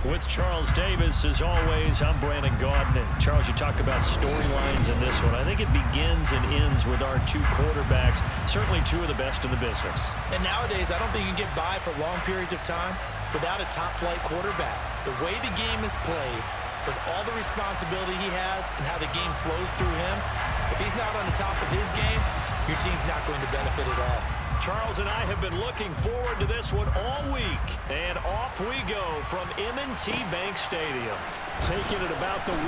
With Charles Davis, as always, I'm Brandon Gaudin. Charles, you talk about storylines in this one. I think it begins and ends with our two quarterbacks, certainly two of the best in the business. And nowadays, I don't think you can get by for long periods of time without a top-flight quarterback. The way the game is played, with all the responsibility he has and how the game flows through him, if he's not on the top of his game, your team's not going to benefit at all. Charles and I have been looking forward to this one all week. And off we go from M&T Bank Stadium. Taking it about the 1.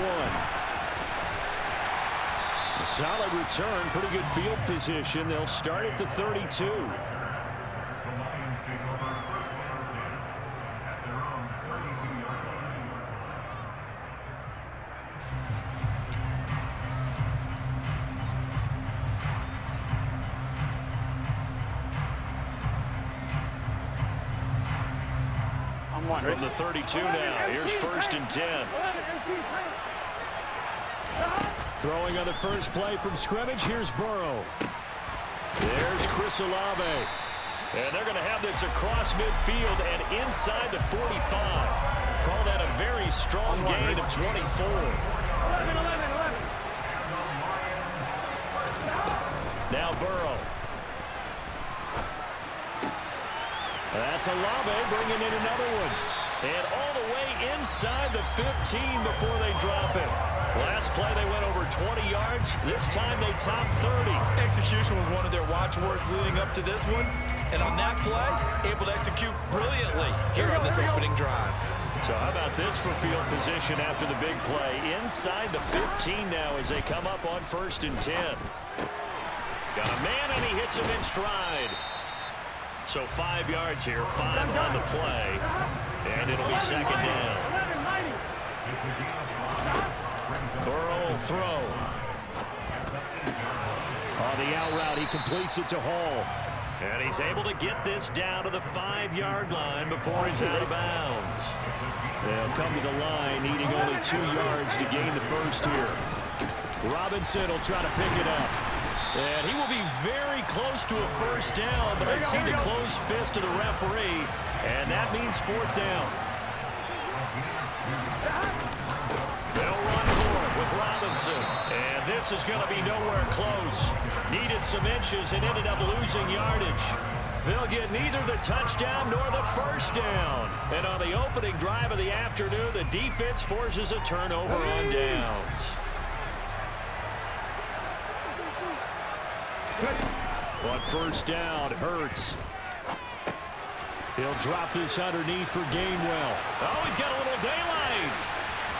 A solid return, pretty good field position. They'll start at the 32. From the 32 now, here's 1st and 10. Throwing on the first play from scrimmage, here's Burrow. There's Chris Olave. And they're going to have this across midfield and inside the 45. Call that a very strong gain of 24. Now Burrow. That's Olave bringing in another one. And all the way inside the 15 before they drop it. Last play they went over 20 yards. This time they topped 30. Execution was one of their watchwords leading up to this one. And on that play, able to execute brilliantly here on this opening drive. So how about this for field position after the big play? Inside the 15 now as they come up on 1st and 10. Got a man and he hits him in stride. So 5 yards here, 5 on the play, and it'll be 2nd down. Burrow will throw. On the out route, he completes it to Hall. And he's able to get this down to the 5-yard line before he's out of bounds. They'll come to the line, needing only 2 yards to gain the first here. Robinson will try to pick it up. And he will be very close to a 1st down, but I see the closed fist of the referee, and that means 4th down. They'll run for it with Robinson, and this is going to be nowhere close. Needed some inches and ended up losing yardage. They'll get neither the touchdown nor the 1st down. And on the opening drive of the afternoon, the defense forces a turnover on downs. On 1st down, Hurts. He'll drop this underneath for Gainwell. Oh, he's got a little daylight.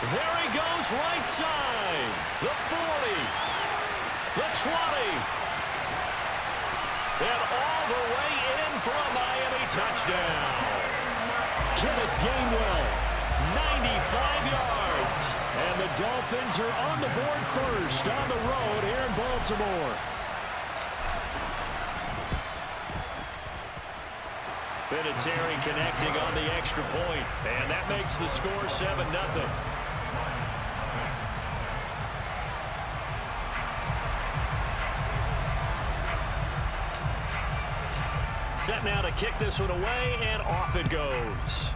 There he goes, right side. The 40. The 20. And all the way in for a Miami touchdown. Kenneth Gainwell, 95 yards. And the Dolphins are on the board first on the road here in Baltimore. Vinatieri connecting on the extra point, and that makes the score 7-0. Set now to kick this one away, and off it goes.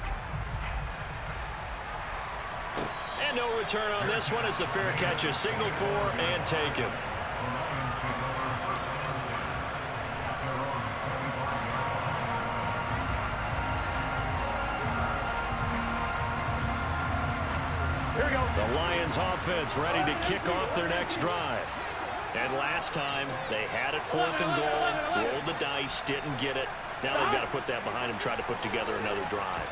And no return on this one as the fair catch is signaled for and taken. The Lions offense ready to kick off their next drive. And last time, they had it 4th and goal, rolled the dice, didn't get it. Now they've got to put that behind them, try to put together another drive.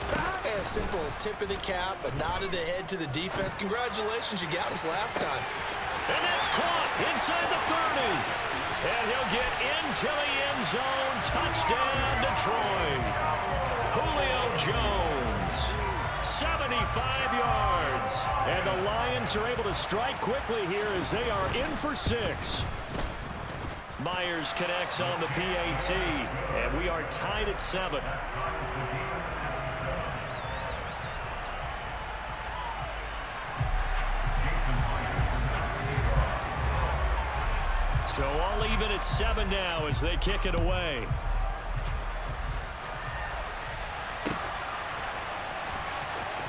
A simple tip of the cap, a nod of the head to the defense. Congratulations, you got us last time. And that's caught inside the 30. And he'll get into the end zone. Touchdown, Detroit. Julio Jones. 75 yards. And the Lions are able to strike quickly here as they are in for 6. Myers connects on the PAT, and we are tied at 7. So all even at 7 now as they kick it away.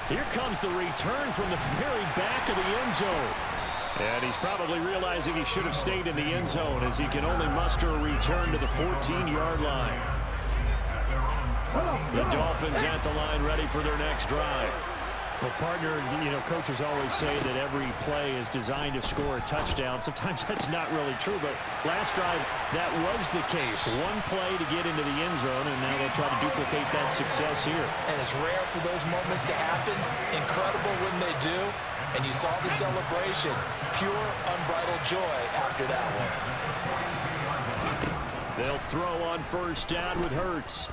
Here comes the return from the very back of the end zone. And he's probably realizing he should have stayed in the end zone as he can only muster a return to the 14-yard line. The Dolphins at the line ready for their next drive. Well, partner, coaches always say that every play is designed to score a touchdown. Sometimes that's not really true, but last drive, that was the case. One play to get into the end zone, and now they'll try to duplicate that success here. And it's rare for those moments to happen. Incredible when they do. And you saw the celebration. Pure, unbridled joy after that one. They'll throw on first down with Hurts.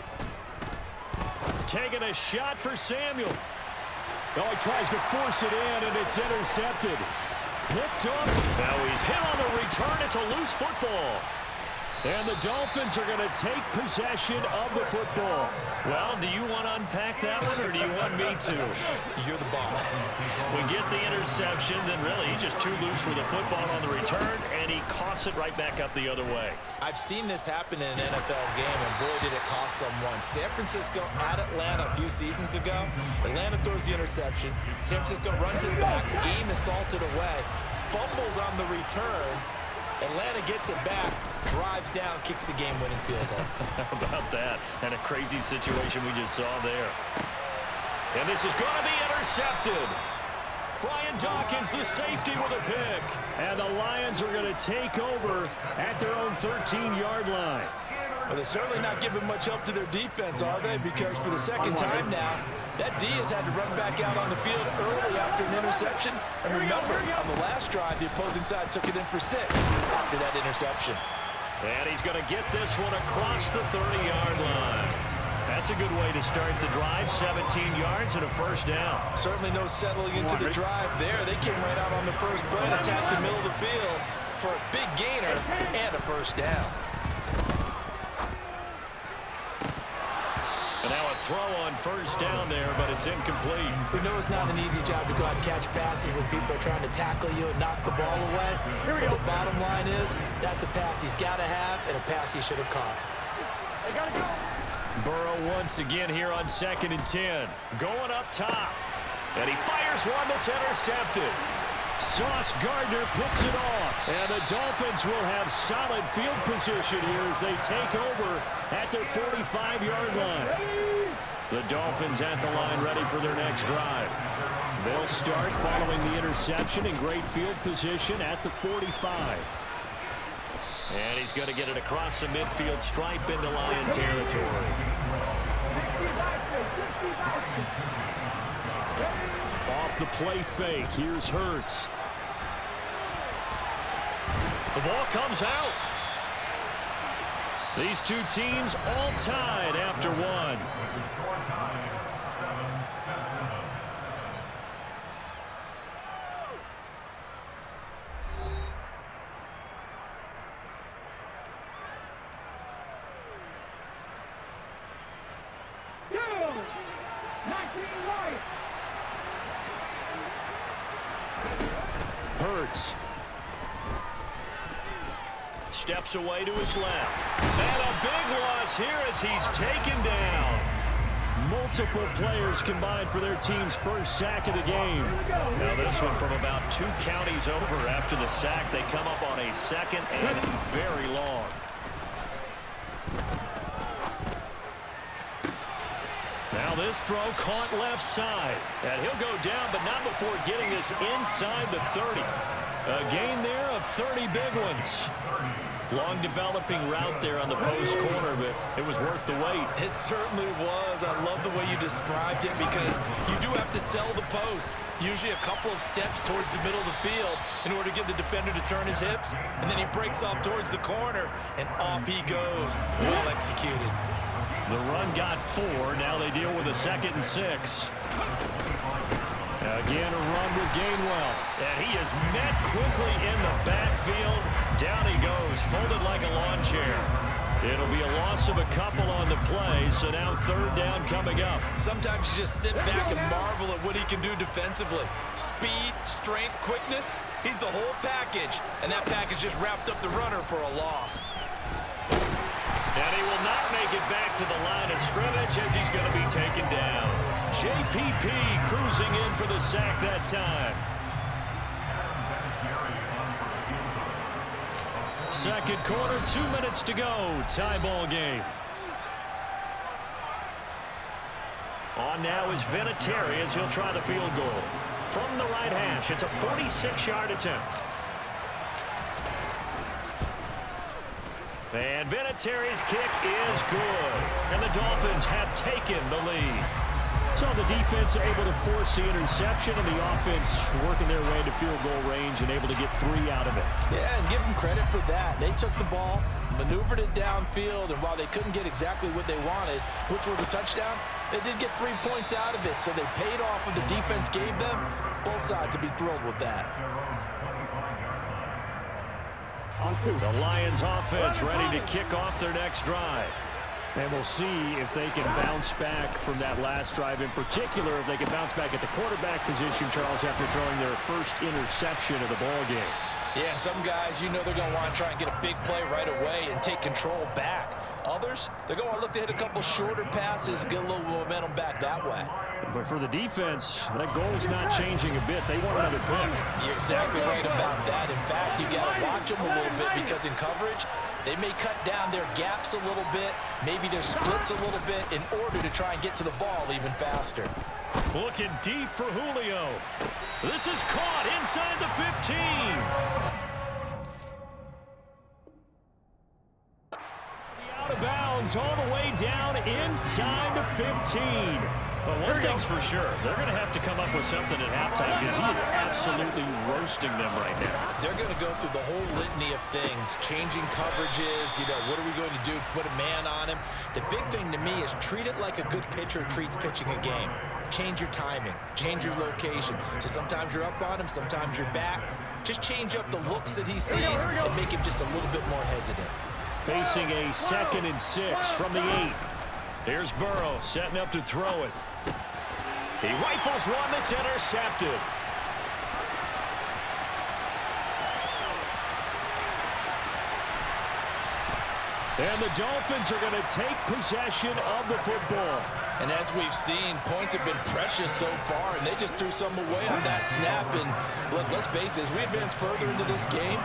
Taking a shot for Samuel. Oh, he tries to force it in, and it's intercepted. Picked up. Now he's hit on the return. It's a loose football. And the Dolphins are going to take possession of the football. Well, do you want to unpack that one, or do you want me to? You're the boss. We get the interception, then really he's just too loose with the football on the return, and he coughs it right back up the other way. I've seen this happen in an NFL game, and boy, did it cost someone. San Francisco at Atlanta a few seasons ago. Atlanta throws the interception. San Francisco runs it back. Game is salted away. Fumbles on the return. Atlanta gets it back, drives down, kicks the game-winning field goal. How about that? And a crazy situation we just saw there. And this is going to be intercepted. Brian Dawkins, the safety, with a pick. And the Lions are going to take over at their own 13-yard line. Well, they're certainly not giving much help to their defense, are they? Because for the second time now, that D has had to run back out on the field early after an interception. And remember, on the last drive, the opposing side took it in for 6 after that interception. And he's going to get this one across the 30-yard line. That's a good way to start the drive. 17 yards and a first down. Certainly no settling into the drive there. They came right out on the first play and attacked the middle of the field for a big gainer and a first down. And now a throw on first down there, but it's incomplete. We know it's not an easy job to go out and catch passes when people are trying to tackle you and knock the ball away. But the bottom line is, that's a pass he's got to have and a pass he should have caught. Burrow once again here on 2nd and 10. Going up top. And he fires one that's intercepted. Sauce Gardner picks it off. And the Dolphins will have solid field position here as they take over at their 45-yard line. The Dolphins at the line ready for their next drive. They'll start following the interception in great field position at the 45. And he's going to get it across the midfield stripe into Lion territory. Off the play fake. Here's Hurts. The ball comes out. These two teams all tied after one. Hurts. Steps away to his left. And a big loss here as he's taken down. Multiple players combined for their team's first sack of the game. Now this one from about 2 counties over after the sack. They come up on a second and very long. Now this throw caught left side. And he'll go down, but not before getting this inside the 30. A gain there of 30 big ones. Long developing route there on the post corner, but it was worth the wait. It certainly was. I love the way you described it because you do have to sell the post. Usually a couple of steps towards the middle of the field in order to get the defender to turn his hips. And then he breaks off towards the corner, and off he goes. Well executed. The run got 4. Now they deal with a 2nd and 6. Again, a run with Gainwell. And he is met quickly in the backfield. Down he goes, folded like a lawn chair. It'll be a loss of a couple on the play, so now 3rd down coming up. Sometimes you just sit back and marvel at what he can do defensively. Speed, strength, quickness, he's the whole package. And that package just wrapped up the runner for a loss. And he will not make it back to the line of scrimmage as he's going to be taken down. JPP cruising in for the sack that time. Second quarter, 2 minutes to go. Tie ball game. On now is Vinatieri as he'll try the field goal. From the right hash, it's a 46-yard attempt. And Vinatieri's kick is good. And the Dolphins have taken the lead. So the defense able to force the interception, and the offense working their way to field goal range and able to get 3 out of it. Yeah, and give them credit for that. They took the ball, maneuvered it downfield, and while they couldn't get exactly what they wanted, which was a touchdown, they did get 3 points out of it. So they paid off what the defense gave them. Both sides to be thrilled with that. The Lions offense ready to kick off their next drive. And we'll see if they can bounce back from that last drive. In particular, if they can bounce back at the quarterback position, Charles, after throwing their first interception of the ball game. Yeah, some guys, you know they're going to want to try and get a big play right away and take control back. Others, they're going to look to hit a couple shorter passes and get a little momentum back that way. But for the defense, that goal's not changing a bit. They want another pick. You're exactly right about that. In fact, you got to watch them a little bit because in coverage, they may cut down their gaps a little bit, maybe their splits a little bit in order to try and get to the ball even faster. Looking deep for Julio. This is caught inside the 15. Out of bounds all the way down inside the 15. But one thing's for sure, they're going to have to come up with something at halftime because he is absolutely roasting them right now. They're going to go through the whole litany of things, changing coverages, what are we going to do to put a man on him? The big thing to me is treat it like a good pitcher treats pitching a game. Change your timing, change your location. So sometimes you're up on him, sometimes you're back. Just change up the looks that he sees and make him just a little bit more hesitant. Facing a 2nd and 6 from the 8. Here's Burrow setting up to throw it. He rifles one that's intercepted. And the Dolphins are going to take possession of the football. And as we've seen, points have been precious so far, and they just threw some away on that snap. And look, let's face it, as we advance further into this game,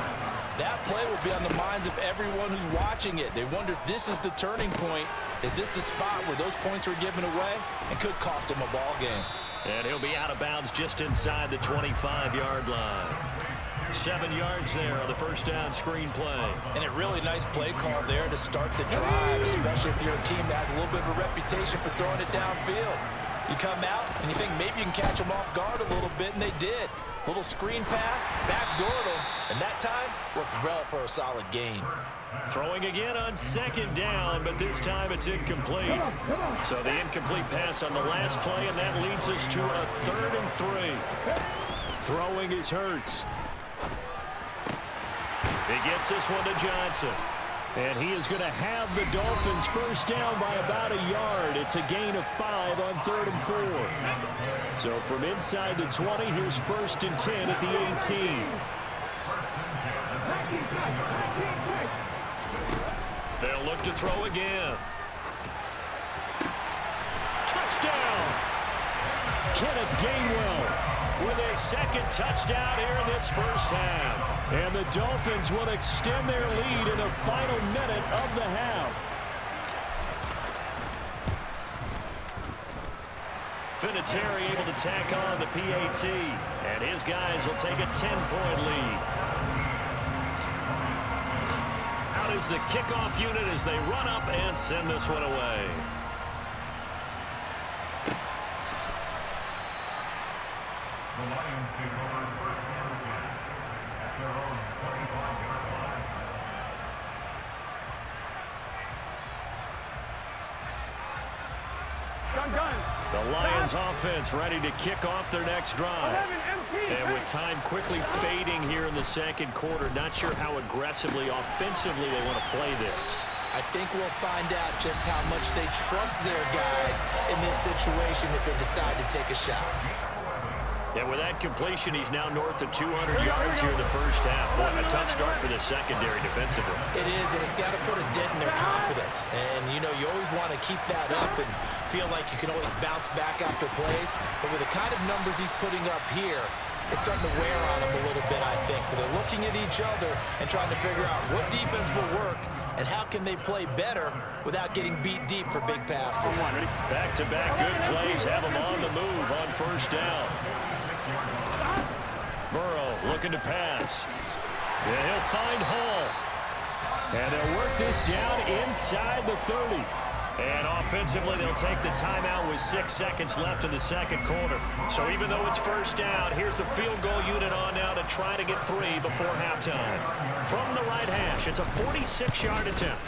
that play will be on the minds of everyone who's watching it. They wonder, this is the turning point. Is this the spot where those points were given away and could cost them a ball game? And he'll be out of bounds just inside the 25-yard line. 7 yards there on the first down screen play. And a really nice play call there to start the drive, especially if you're a team that has a little bit of a reputation for throwing it downfield. You come out and you think maybe you can catch them off guard a little bit, and they did. Little screen pass, backdoored them, and that time worked well for a solid gain. Throwing again on 2nd down, but this time it's incomplete. So the incomplete pass on the last play, and that leads us to a 3rd and 3. Throwing is Hurts. He gets this one to Johnson. And he is going to have the Dolphins first down by about a yard. It's a gain of 5 on 3rd and 4. So from inside the 20, here's 1st and 10 at the 18. They'll look to throw again. Touchdown! Kenneth Gainwell with his 2nd touchdown here in this first half. And the Dolphins will extend their lead in the final minute of the half. Vinatieri able to tack on the PAT, and his guys will take a 10-point lead. Out is the kickoff unit as they run up and send this one away. The Lions take over first and 10 at their own 25-yard line. The Lions offense ready to kick off their next drive. And with time quickly fading here in the 2nd quarter, not sure how aggressively, offensively they want to play this. I think we'll find out just how much they trust their guys in this situation if they decide to take a shot. And with that completion, he's now north of 200 yards here in the first half. Boy, a tough start for the secondary defensively. It is, and it's got to put a dent in their confidence. And, you know, you always want to keep that up and feel like you can always bounce back after plays. But with the kind of numbers he's putting up here, it's starting to wear on them a little bit, I think. So they're looking at each other and trying to figure out what defense will work and how can they play better without getting beat deep for big passes. Back-to-back good plays have them on the move on first down. Burrow looking to pass. And he'll find Hall. And they'll work this down inside the 30. And offensively, they'll take the timeout with 6 seconds left in the second quarter. So even though it's first down, here's the field goal unit on now to try to get 3 before halftime. From the right hash, it's a 46-yard attempt.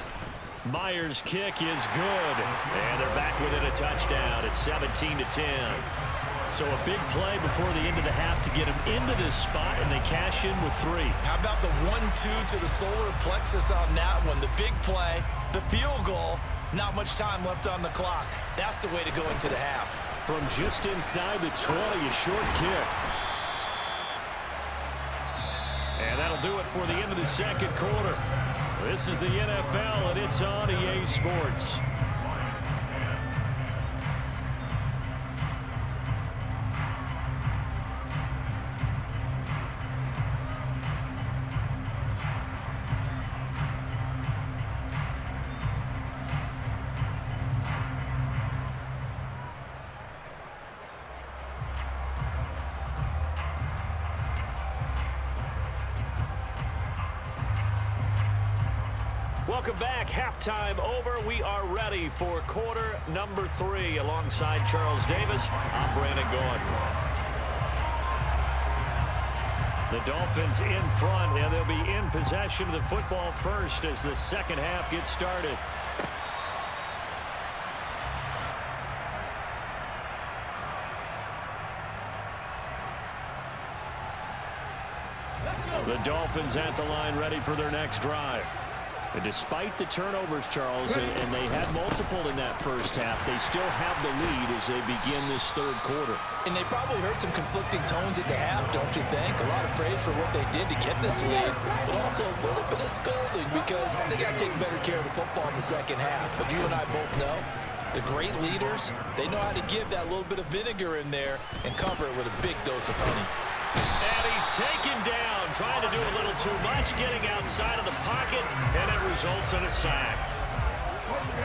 Myers' kick is good. And they're back within a touchdown. It's 17-10. So a big play before the end of the half to get them into this spot, and they cash in with 3. How about the 1-2 to the solar plexus on that one? The big play, the field goal, not much time left on the clock. That's the way to go into the half. From just inside the 20, a short kick. And that'll do it for the end of the second quarter. This is the NFL, and it's on EA Sports. Welcome back. Halftime over. We are ready for quarter number 3. Alongside Charles Davis, I'm Brandon Gordon. The Dolphins in front, and they'll be in possession of the football first as the second half gets started. The Dolphins at the line, ready for their next drive. And despite the turnovers, Charles, and they had multiple in that first half, they still have the lead as they begin this third quarter. And they probably heard some conflicting tones at the half, don't you think? A lot of praise for what they did to get this lead, but also a little bit of scolding because they got to take better care of the football in the second half. But you and I both know the great leaders, they know how to give that little bit of vinegar in there and cover it with a big dose of honey. And he's taken down, trying to do a little too much, getting outside of the pocket, and it results in a sack.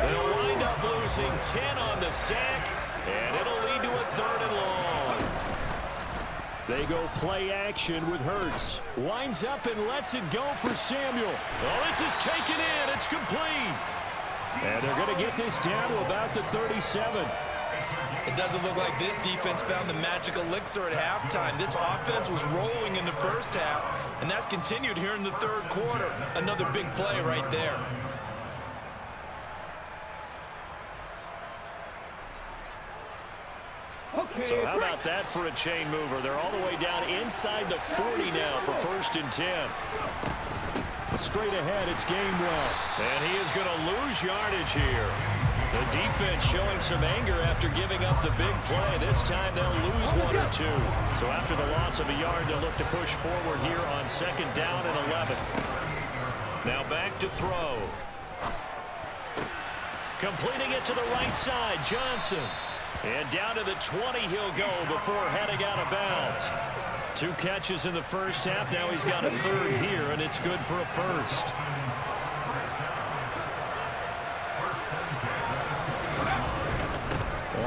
They'll wind up losing 10 on the sack, and it'll lead to a 3rd and long. They go play action with Hurts. Winds up and lets it go for Samuel. Oh, this is taken in. It's complete. And they're going to get this down to about the 37. It doesn't look like this defense found the magic elixir at halftime. This offense was rolling in the first half, and that's continued here in the third quarter. Another big play right there. So how about that for a chain mover? They're all the way down inside the 40 now for 1st and 10. Straight ahead, it's Gainwell. And he is going to lose yardage here. The defense showing some anger after giving up the big play. This time they'll lose 1 or 2. So after the loss of a yard, they'll look to push forward here on 2nd down and 11. Now back to throw. Completing it to the right side, Johnson. And down to the 20 he'll go before heading out of bounds. 2 catches in the first half. Now he's got a 3rd here, and it's good for a 1st.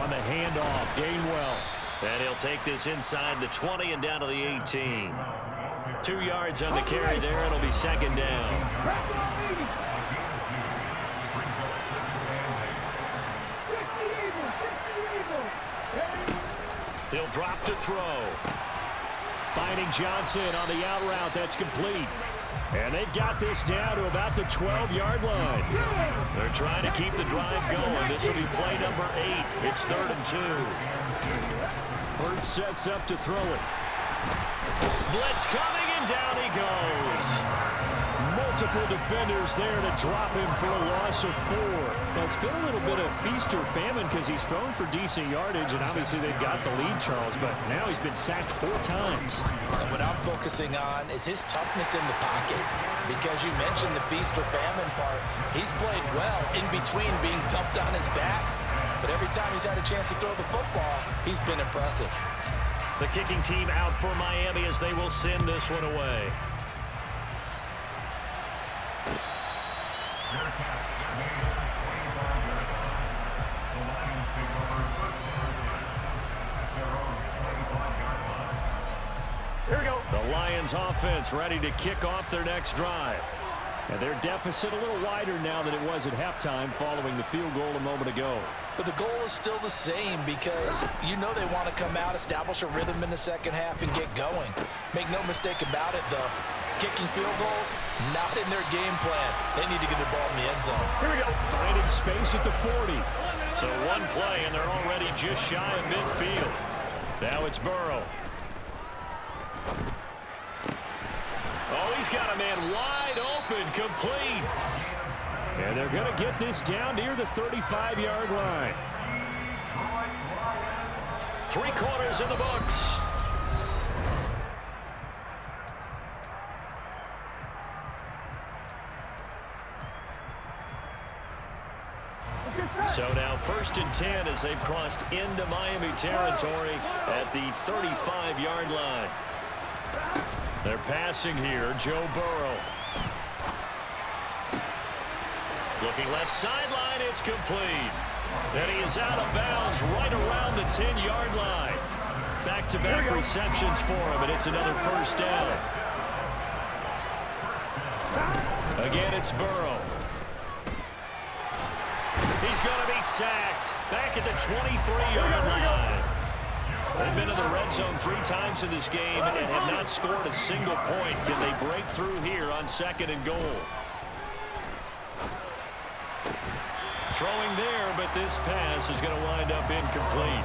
On the handoff, Gainwell. And he'll take this inside the 20 and down to the 18. 2 yards on the carry there. It'll be 2nd down. He'll drop to throw. Finding Johnson on the out route. That's complete. And they've got this down to about the 12-yard line. They're trying to keep the drive going. This will be play number 8. It's 3rd and 2. Hurts sets up to throw it. Blitz coming, and down he goes. Mut multiple defenders there to drop him for a loss of 4. Now, it's been a little bit of feast or famine because he's thrown for decent yardage, and obviously they've got the lead, Charles, but now he's been sacked 4 times. And what I'm focusing on is his toughness in the pocket, because you mentioned the feast or famine part. He's played well in between being dumped on his back, but every time he's had a chance to throw the football, he's been impressive. The kicking team out for Miami as they will send this one away. Here we go. The Lions offense ready to kick off their next drive. And their deficit a little wider now than it was at halftime following the field goal a moment ago. But the goal is still the same because you know they want to come out, establish a rhythm in the second half, and get going. Make no mistake about it, though. Kicking field goals, not in their game plan. They need to get the ball in the end zone. Here we go. Finding space at the 40. So one play, and they're already just shy of midfield. Now it's Burrow. Oh, he's got a man wide open, complete. And they're going to get this down near the 35-yard line. 3 quarters in the books. So now 1st and 10 as they've crossed into Miami territory at the 35-yard line. They're passing here, Joe Burrow. Looking left sideline, it's complete. And he is out of bounds right around the 10-yard line. Back-to-back receptions for him, and it's another 1st down. Again, it's Burrow. He's going to be sacked back at the 23-yard line. They've been in the red zone 3 times in this game and have not scored a single point. Can they break through here on 2nd and goal? Throwing there, but this pass is going to wind up incomplete.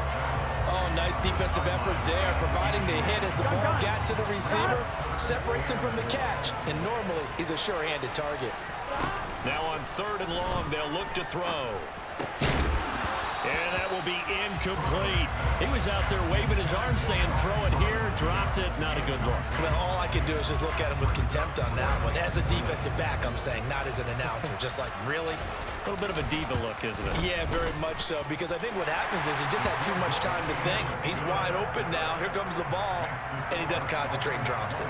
Oh, nice defensive effort there, providing the hit as the ball got to the receiver, separates him from the catch, and normally he's a sure-handed target. Now on 3rd and long, they'll look to throw. And that will be incomplete. He was out there waving his arms saying, throw it here, dropped it, not a good look. Well, all I can do is just look at him with contempt on that one. As a defensive back, I'm saying, not as an announcer. Just like, really? A little bit of a diva look, isn't it? Yeah, very much so, because I think what happens is he just had too much time to think. He's wide open now. Here comes the ball, and he doesn't concentrate and drops it.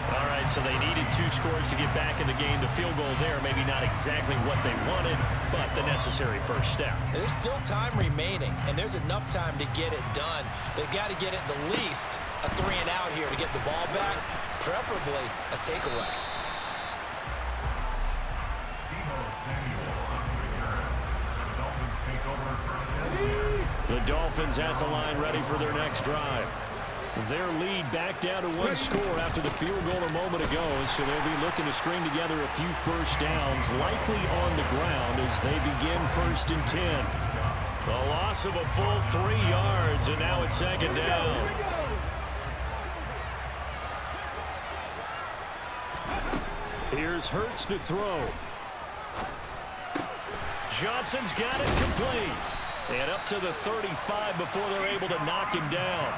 All right, so they needed 2 scores to get back in the game. The field goal there, maybe not exactly what they wanted, but the necessary 1st step. There's still time remaining, and there's enough time to get it done. They've got to get at the least a 3 and out here to get the ball back, preferably a takeaway. The Dolphins at the line ready for their next drive. Their lead back down to 1 score after the field goal a moment ago, so they'll be looking to string together a few 1st downs, likely on the ground as they begin 1st and 10. A loss of a full 3 yards, and now it's 2nd down. Here's Hurts to throw. Johnson's got it complete. And up to the 35 before they're able to knock him down.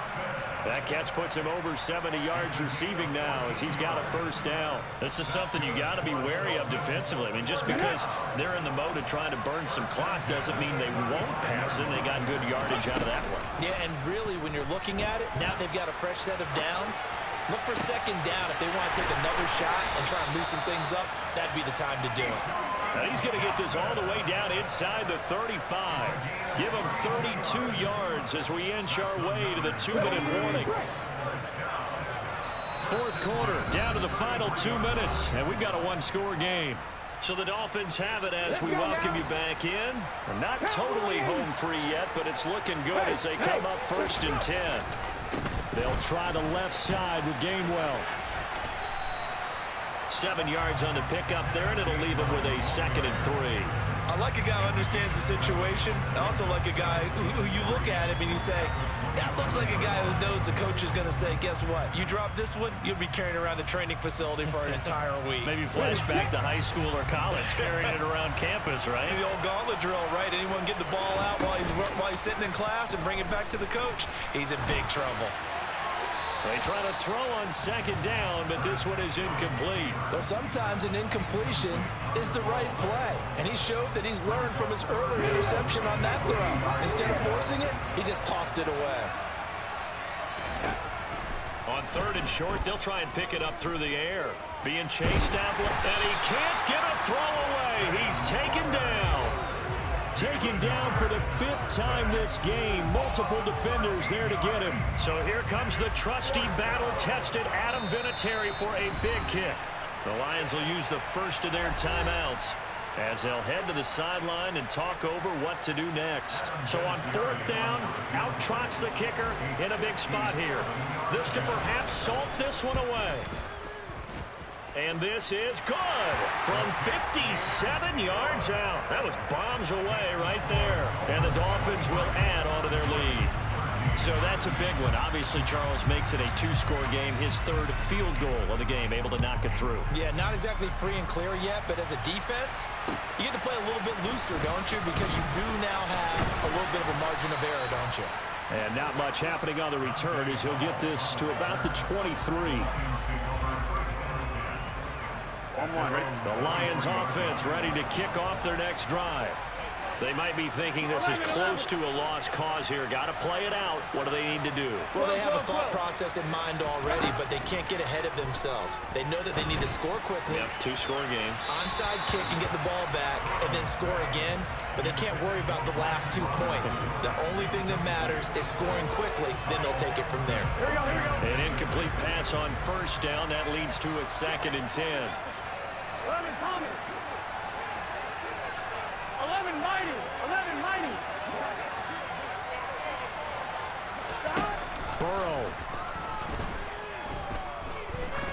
That catch puts him over 70 yards receiving now as he's got a 1st down. This is something you got to be wary of defensively. I mean, just because they're in the mode of trying to burn some clock doesn't mean they won't pass it. They got good yardage out of that one. Yeah, and really, when you're looking at it, now they've got a fresh set of downs. Look for 2nd down. If they want to take another shot and try and loosen things up, that'd be the time to do it. And he's going to get this all the way down inside the 35. Give him 32 yards as we inch our way to the 2-minute warning. 4th quarter, down to the final 2 minutes, and we've got a 1-score game. So the Dolphins have it as we welcome you back in. We're not totally home free yet, but it's looking good as they come up 1st and 10. They'll try the left side with Gainwell. 7 yards on the pickup there, and it'll leave him with a 2nd and 3. I like a guy who understands the situation. I also like a guy who you look at him and you say, that looks like a guy who knows the coach is going to say, guess what? You drop this one, you'll be carrying around the training facility for an entire week. Maybe flashback to high school or college, carrying it around campus, right? The old gauntlet drill, right? Anyone get the ball out while he's sitting in class and bring it back to the coach? He's in big trouble. They try to throw on second down, but this one is incomplete. Well, sometimes an incompletion is the right play, and he showed that he's learned from his earlier interception on that throw. Instead of forcing it, he just tossed it away. On third and short, they'll try and pick it up through the air. Being chased out, and he can't get a throw away. He's taken down. Taken down for the 5th time this game. Multiple defenders there to get him. So here comes the trusty, battle-tested Adam Vinatieri for a big kick. The Lions will use the first of their timeouts as they'll head to the sideline and talk over what to do next. So on 4th down, out trots the kicker in a big spot here. This to perhaps salt this one away. And this is good from 57 yards out. That was bombs away right there. And the Dolphins will add on to their lead. So that's a big one. Obviously, Charles makes it a 2-score game. His 3rd field goal of the game, able to knock it through. Yeah, not exactly free and clear yet, but as a defense, you get to play a little bit looser, don't you? Because you do now have a little bit of a margin of error, don't you? And not much happening on the return as he'll get this to about the 23. The Lions offense ready to kick off their next drive. They might be thinking this is close to a lost cause here. Got to play it out. What do they need to do? Well, they have a thought process in mind already, but they can't get ahead of themselves. They know that they need to score quickly. Yep, 2-score game. Onside kick and get the ball back and then score again, but they can't worry about the last 2 points. The only thing that matters is scoring quickly, then they'll take it from there. An incomplete pass on 1st down. That leads to a 2nd and 10. 11 mighty. Burrow.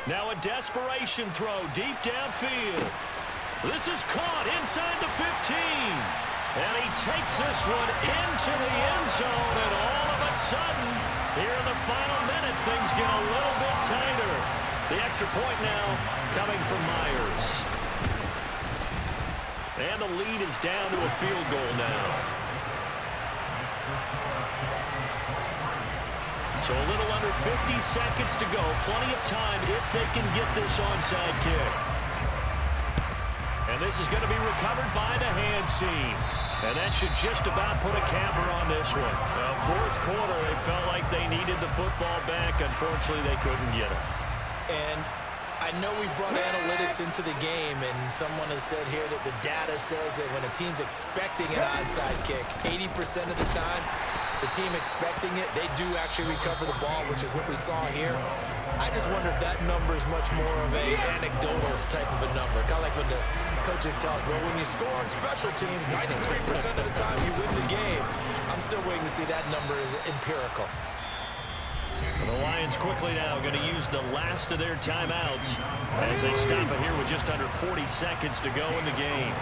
Now a desperation throw deep downfield. This is caught inside the 15. And he takes this one into the end zone. And all of a sudden, here in the final minute, things get a little bit tighter. The extra point now coming from Myers. And the lead is down to a field goal now. So a little under 50 seconds to go. Plenty of time if they can get this onside kick. And this is going to be recovered by the hands team. And that should just about put a capper on this one. 4th quarter, they felt like they needed the football back. Unfortunately, they couldn't get it. And I know we brought analytics into the game, and someone has said here that the data says that when a team's expecting an onside kick, 80% of the time, the team expecting it, they do actually recover the ball, which is what we saw here. I just wonder if that number is much more of a anecdotal type of a number. Kind of like when the coaches tell us, well, when you score on special teams, 93% of the time you win the game. I'm still waiting to see that number is empirical. The Lions quickly now going to use the last of their timeouts as they stop it here with just under 40 seconds to go in the game.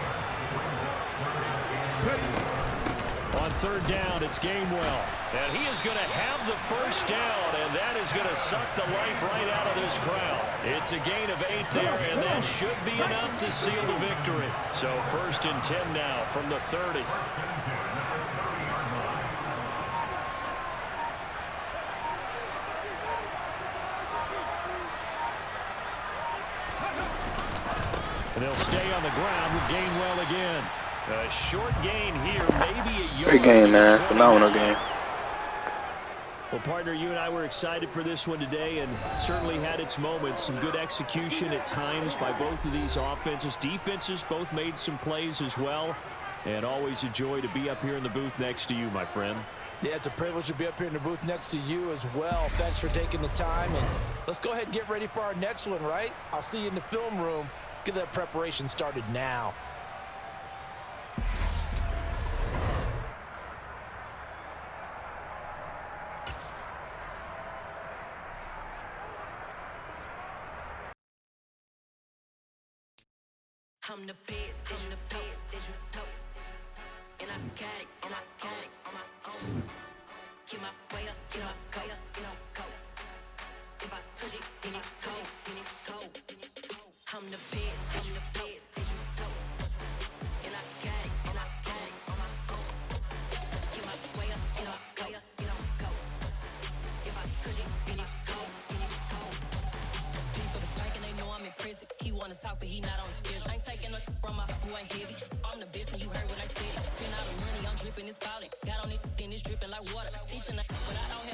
On 3rd down, it's Gainwell. And he is going to have the 1st down, and that is going to suck the life right out of this crowd. It's a gain of 8 there, and that should be enough to seal the victory. So 1st and 10 now from the 30. And they'll stay on the ground with Gainwell again. A short gain here, maybe a yard. Great game, man. Phenomenal game. Well, partner, you and I were excited for this one today, and certainly had its moments. Some good execution at times by both of these offenses. Defenses both made some plays as well. And always a joy to be up here in the booth next to you, my friend. Yeah, it's a privilege to be up here in the booth next to you as well. Thanks for taking the time, and let's go ahead and get ready for our next one, right? I'll see you in the film room. Get that preparation started now. I'm the best, I'm the best, and I got it, and I got it on my own. Keep my way up, get up, go, go. If I touch it, then it's cold, then it's cold. I'm the best, as you go. And I got it, and I got it on my own. Keep my way up, get up, go. If I touch it, then it's cold, then it's cold. For the bank and they know I'm in prison. He wanna talk, but he not on the schedule. I ain't taking no from my who ain't heavy. I'm the best and you heard what I said. Spend all the money, I'm dripping, it's falling. Got on it, then it's dripping like water. Teaching but I don't